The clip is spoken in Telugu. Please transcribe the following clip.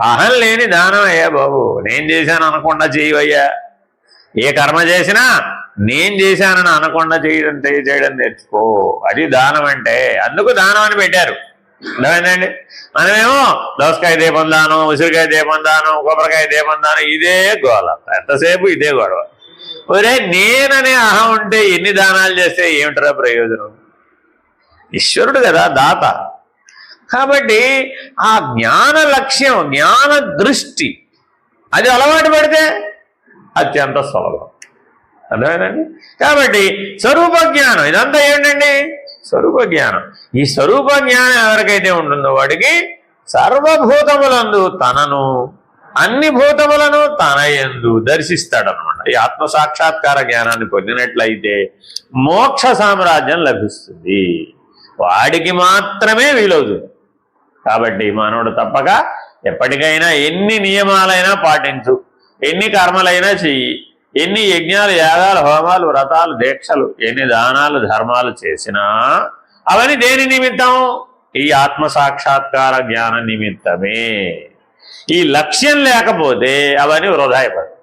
అహం లేని దానం అయ్యా బాబు. నేను చేశాను అనకుండా చేయవయ్యా. ఏ కర్మ చేసినా నేను చేశానని అనకుండా చేయడం నేర్చుకో. అది దానం అంటే. అందుకు దానం అని పెట్టారు. అర్థమైందండి? మనమేమో దోసకాయ దీపం దానం, ఉసిరికాయ దీపం దానం, కొబ్బరికాయ దీపం దానం, ఇదే గోల. ఎంతసేపు ఇదే గొడవ. ఒరే నేననే అహం ఉంటే ఎన్ని దానాలు చేస్తే ఏమిటరా ప్రయోజనం? ఈశ్వరుడు కదా దాత. కాబట్టి ఆ జ్ఞాన లక్ష్యం, జ్ఞాన దృష్టి అది అలవాటు పడితే అత్యంత సులభం. అర్థమైందండి? కాబట్టి స్వరూప జ్ఞానం ఇదంతా ఏంటండి? స్వరూప జ్ఞానం. ఈ స్వరూప జ్ఞానం ఎవరికైతే ఉంటుందో వాడికి సర్వభూతములందు తనను, అన్ని భూతములను తన యందు దర్శిస్తాడనమాట. ఈ ఆత్మసాక్షాత్కార జ్ఞానాన్ని పొందినట్లయితే మోక్ష సామ్రాజ్యం లభిస్తుంది. వాడికి మాత్రమే వీలవుతుంది. కాబట్టి మానవుడు తప్పక ఎప్పటికైనా ఎన్ని నియమాలైనా పాటించు, ఎన్ని కర్మలైనా చెయ్యి, ఎన్ని యజ్ఞాలు, యాగాలు, హోమాలు, వ్రతాలు, దీక్షలు, ఎన్ని దానాలు, ధర్మాలు చేసినా అవన్నీ దేని నిమిత్తం? ఈ ఆత్మసాక్షాత్కార జ్ఞాన నిమిత్తమే. ఈ లక్ష్యం లేకపోతే అవన్నీ వృధా అయిపోతాయి.